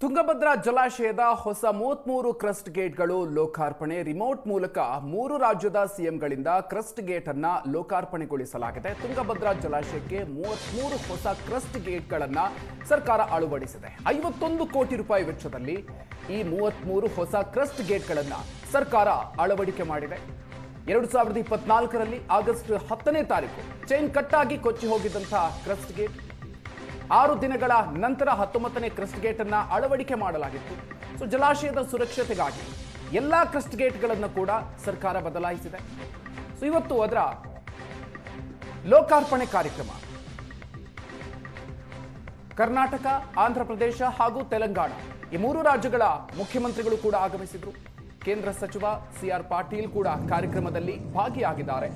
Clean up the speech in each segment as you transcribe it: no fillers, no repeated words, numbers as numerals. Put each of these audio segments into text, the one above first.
ತುಂಗಭದ್ರಾ ಜಲಾಶಯದ ಹೊಸ 33 ಕ್ರಸ್ಟ್ ಗೇಟ್ಗಳು ಲೋಕಾರ್ಪಣೆ. ರಿಮೋಟ್ ಮೂಲಕ 3 ರಾಜ್ಯದ ಸಿಎಂಗಳಿಂದ ಕ್ರಸ್ಟ್ ಗೇಟ್ ಅನ್ನ ಲೋಕಾರ್ಪಣೆಗೊಳಿಸಲಾಗಿದೆ. ತುಂಗಭದ್ರಾ ಜಲಾಶಯಕ್ಕೆ 33 ಹೊಸ ಕ್ರಸ್ಟ್ ಗೇಟ್ಗಳನ್ನು ಸರ್ಕಾರ ಅಳವಡಿಸಿದೆ. 51 ಕೋಟಿ ರೂಪಾಯಿ ವೆಚ್ಚದಲ್ಲಿ ಈ 33 ಹೊಸ ಕ್ರಸ್ಟ್ ಗೇಟ್ಗಳನ್ನು ಸರ್ಕಾರ ಅಳವಡಿಕೆ ಮಾಡಿದೆ. 2024ರಲ್ಲಿ ಆಗಸ್ಟ್ 10ನೇ ತಾರೀಕು ಚೈನ್ ಕಟ್ಟಾಗಿ ಕೊಚ್ಚಿ ಹೋಗಿದ್ದಂತಹ ಕ್ರಸ್ಟ್ ಗೇಟ್ 6 ದಿನಗಳ ನಂತರ 19ನೇ ಕ್ರಸ್ಟ್ ಗೇಟ್ ಅನ್ನು ಅಳವಡಿಕೆ ಮಾಡಲಾಗಿತ್ತು. ಸೊ ಜಲಾಶಯದ ಸುರಕ್ಷತೆಗಾಗಿ ಎಲ್ಲಾ ಕ್ರಸ್ಟ್ ಗೇಟ್ಗಳನ್ನು ಕೂಡ ಸರ್ಕಾರ ಬದಲಾಯಿಸಿದೆ. ಸೊ ಇವತ್ತು ಅದರ ಲೋಕಾರ್ಪಣೆ ಕಾರ್ಯಕ್ರಮ ಕರ್ನಾಟಕ, ಆಂಧ್ರ ಪ್ರದೇಶ ಹಾಗೂ ತೆಲಂಗಾಣ ಈ 3 ರಾಜ್ಯಗಳ ಮುಖ್ಯಮಂತ್ರಿಗಳು ಕೂಡ ಆಗಮಿಸಿದ್ರು. ಕೇಂದ್ರ ಸಚಿವ ಸಿಆರ್ ಪಾಟೀಲ್ ಕೂಡ ಕಾರ್ಯಕ್ರಮದಲ್ಲಿ ಭಾಗಿಯಾಗಿದ್ದಾರೆ.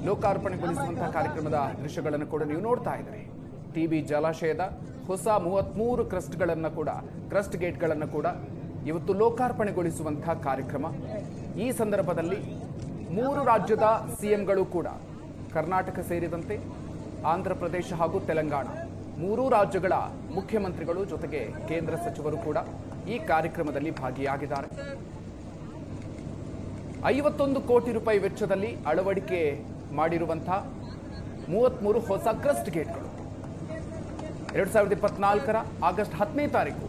ಲೋಕಾರ್ಪಣೆಗೊಳಿಸುವಂತಹ ಕಾರ್ಯಕ್ರಮದ ದೃಶ್ಯಗಳನ್ನು ಕೂಡ ನೀವು ನೋಡ್ತಾ ಇದ್ದೀರಿ. ಟಿಬಿ ಜಲಾಶಯದ ಹೊಸ 33 ಕ್ರಸ್ಟ್ ಗೇಟ್ಗಳನ್ನು ಕೂಡ ಇವತ್ತು ಲೋಕಾರ್ಪಣೆಗೊಳಿಸುವಂತಹ ಕಾರ್ಯಕ್ರಮ. ಈ ಸಂದರ್ಭದಲ್ಲಿ 3 ರಾಜ್ಯದ ಸಿಎಂಗಳು ಕೂಡ, ಕರ್ನಾಟಕ ಸೇರಿದಂತೆ ಆಂಧ್ರ ಪ್ರದೇಶ ಹಾಗೂ ತೆಲಂಗಾಣ 3 ರಾಜ್ಯಗಳ ಮುಖ್ಯಮಂತ್ರಿಗಳು ಜೊತೆಗೆ ಕೇಂದ್ರ ಸಚಿವರು ಕೂಡ ಈ ಕಾರ್ಯಕ್ರಮದಲ್ಲಿ ಭಾಗಿಯಾಗಿದ್ದಾರೆ. 51 ಕೋಟಿ ರೂಪಾಯಿ ವೆಚ್ಚದಲ್ಲಿ ಅಳವಡಿಕೆ ಮಾಡಿರುವಂತಹ 33 ಹೊಸ ಕ್ರಸ್ಟ್ ಗೇಟ್ಗಳು 2024ರ ಆಗಸ್ಟ್ 10ನೇ ತಾರೀಕು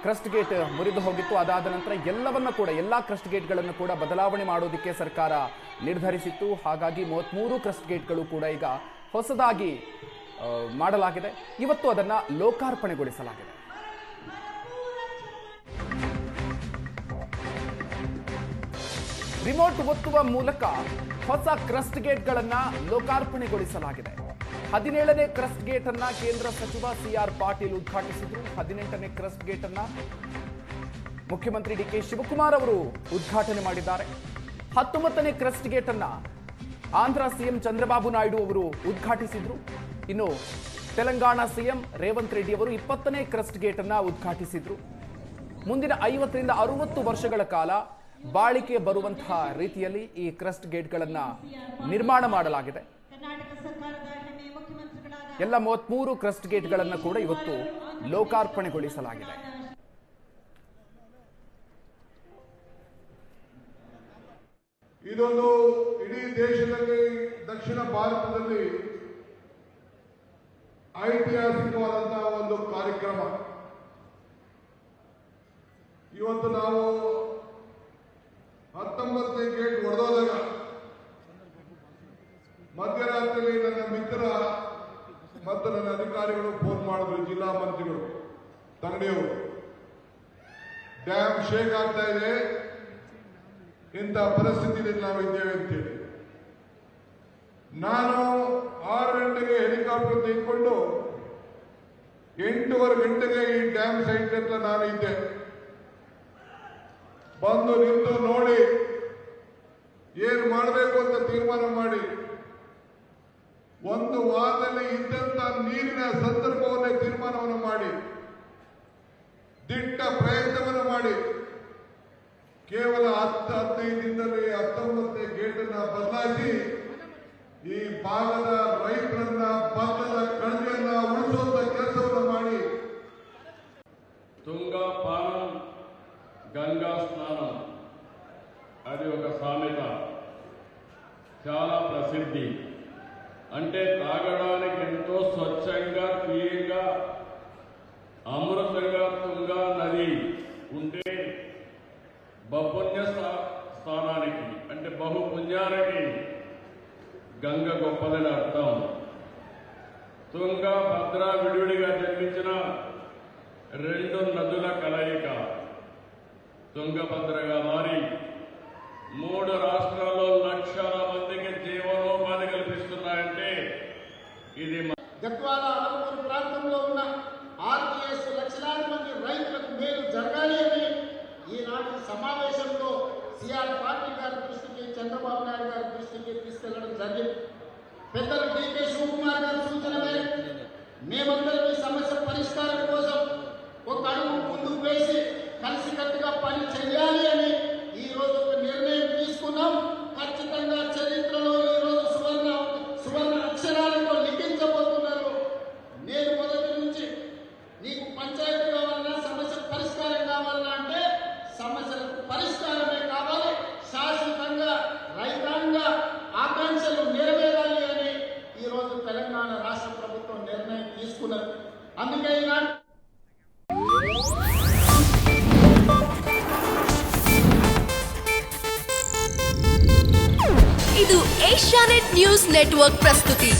ಕ್ರಸ್ಟ್ ಗೇಟ್ ಮುರಿದು ಹೋಗಿತ್ತು. ಅದಾದ ನಂತರ ಎಲ್ಲಾ ಕ್ರಸ್ಟ್ ಗೇಟ್ಗಳನ್ನು ಕೂಡ ಬದಲಾವಣೆ ಮಾಡೋದಕ್ಕೆ ಸರ್ಕಾರ ನಿರ್ಧರಿಸಿತ್ತು. ಹಾಗಾಗಿ 33 ಕ್ರಸ್ಟ್ ಗೇಟ್ಗಳು ಕೂಡ ಈಗ ಹೊಸದಾಗಿ ಮಾಡಲಾಗಿದೆ. ಇವತ್ತು ಅದನ್ನು ಲೋಕಾರ್ಪಣೆಗೊಳಿಸಲಾಗಿದೆ. ರಿಮೋಟ್ ಒತ್ತುವ ಮೂಲಕ ಹೊಸ ಕ್ರಸ್ಟ್ ಗೇಟ್ಗಳನ್ನು ಲೋಕಾರ್ಪಣೆಗೊಳಿಸಲಾಗಿದೆ. 17ನೇ ಕ್ರಸ್ಟ್ ಗೇಟ್ ಅನ್ನ ಕೇಂದ್ರ ಸಚಿವ ಸಿಆರ್ ಪಾಟೀಲ್ ಉದ್ಘಾಟಿಸಿದ್ರು. 18ನೇ ಕ್ರಸ್ಟ್ ಗೇಟ್ ಅನ್ನ ಮುಖ್ಯಮಂತ್ರಿ ಡಿಕೆ ಶಿವಕುಮಾರ್ ಅವರು ಉದ್ಘಾಟನೆ ಮಾಡಿದ್ದಾರೆ. 19ನೇ ಕ್ರಸ್ಟ್ ಗೇಟ್ ಅನ್ನ ಆಂಧ್ರ ಸಿಎಂ ಚಂದ್ರಬಾಬು ನಾಯ್ಡು ಅವರು ಉದ್ಘಾಟಿಸಿದ್ರು. ಇನ್ನು ತೆಲಂಗಾಣ ಸಿಎಂ ರೇವಂತ್ ರೆಡ್ಡಿ ಅವರು 20ನೇ ಕ್ರಸ್ಟ್ ಗೇಟ್ ಅನ್ನ ಉದ್ಘಾಟಿಸಿದ್ರು. ಮುಂದಿನ 50ರಿಂದ 60 ವರ್ಷಗಳ ಕಾಲ ಬಾಳಿಕೆ ಬರುವಂತಹ ರೀತಿಯಲ್ಲಿ ಈ ಕ್ರಸ್ಟ್ ಗೇಟ್ಗಳನ್ನು ನಿರ್ಮಾಣ ಮಾಡಲಾಗಿದೆ. ಎಲ್ಲ 33 ಕ್ರಸ್ಟ್ ಗೇಟ್ಗಳನ್ನು ಕೂಡ ಇವತ್ತು ಲೋಕಾರ್ಪಣೆಗೊಳಿಸಲಾಗಿದೆ. ಇದೊಂದು ಇಡೀ ದೇಶದಲ್ಲಿ, ದಕ್ಷಿಣ ಭಾರತದಲ್ಲಿ ಐತಿಹಾಸಿಕವಾದಂತಹ ಒಂದು ಕಾರ್ಯಕ್ರಮ. ಇವತ್ತು ನಾವು 19ನೇ ಗೇಟ್ ಹೊಡೆದೋದಾಗ ಮಧ್ಯರಾತ್ರಿಯಲ್ಲಿ ನನ್ನ ಮಿತ್ರ ಮತ್ತು ನನ್ನ ಅಧಿಕಾರಿಗಳು ಫೋನ್ ಮಾಡಿದ್ರು, ಜಿಲ್ಲಾ ಮಂತ್ರಿಗಳು ತಂಗಡಿಯವರು, ಡ್ಯಾಮ್ ಶೇಕ್ ಆಗ್ತಾ ಇದೆ, ಇಂಥ ಪರಿಸ್ಥಿತಿಯಲ್ಲಿ ನಾವಿದ್ದೇವೆ ಅಂತೇಳಿ. ನಾನು 6 ಗಂಟೆಗೆ ಹೆಲಿಕಾಪ್ಟರ್ ತೆಗೆದುಕೊಂಡು 8:15 ಗಂಟೆಗೆ ಈ ಡ್ಯಾಮ್ ಸೈಟ್ ಹತ್ರ ನಾನು ಇದ್ದೆ. ಬಂದು ನಿಂತು ನೋಡಿ ಏನು ಮಾಡಬೇಕು ಅಂತ ತೀರ್ಮಾನ ಮಾಡಿ, ಒಂದು ವಾರದಲ್ಲಿ ಇದ್ದಂತ ನೀರಿನ ಸಂದರ್ಭವನ್ನೇ ತೀರ್ಮಾನವನ್ನು ಮಾಡಿ, ದಿಟ್ಟ ಪ್ರಯತ್ನವನ್ನು ಮಾಡಿ, ಕೇವಲ 10-15 ದಿನದಲ್ಲಿ 19ನೇ ಗೇಟ್ ಅನ್ನ ಬದಲಾಯಿಸಿ ಈ ಭಾಗದ ರೈತರನ್ನ, ಭತ್ತದ ಕಣಜೆಯನ್ನ ಉಳಿಸುವಂತ ಕೆಲಸವನ್ನು ಮಾಡಿ, ತುಂಗಾ ಪಾನಂ గంగా స్నానం అది ఒక సామెత, చాలా ప్రసిద్ధి. అంటే తాగడానికి ఎంతో స్వచ్ఛంగా, క్లీన్గా, అమృతంగా తుంగా నది ఉంటే బహుపుణ్య స్థానానికి, అంటే బహుపుణ్యానికి గంగ గొప్పదని అర్థం. తుంగా, భద్ర విడివిడిగా జన్మించిన 2 నదుల కలయిక తుంగభద్రగా మారి 3 రాష్ట్రాల్లో లక్షల మందికి జీవనోపాధి కల్పిస్తున్నాయంటే ఇది గద్వాల అనంతపురం ప్రాంతంలో ఉన్న ఆర్టీఎస్ లక్షలాది మంది రైతులకు మేలు జరగాలి అని ఈనాటి సమావేశంలో సిఆర్ పార్టీ గారి దృష్టికి, చంద్రబాబు నాయుడు గారి దృష్టికి తీసుకెళ్లడం జరిగింది. పెద్దలు డికే శివకుమార్ గారి సూచన మేరకు మేమందరం ఈ సమస్య పరిష్కారం కోసం ఒక అడుగు ముందుకు వేసి కలిసికట్టుగా పని చేయాలి అని ఈ రోజు ఒక నిర్ణయం తీసుకున్నాం. ఖచ్చితంగా చరిత్రలో ఈ రోజు సువర్ణ అక్షరాలతో లిఖించబోతున్నారు. నేను మొదటి నుంచి అందుకే ఈనాడు ಇದು ಏಷ್ಯಾನೆಟ್ ನ್ಯೂಸ್ ನೆಟ್ವರ್ಕ್ ಪ್ರಸ್ತುತಿ.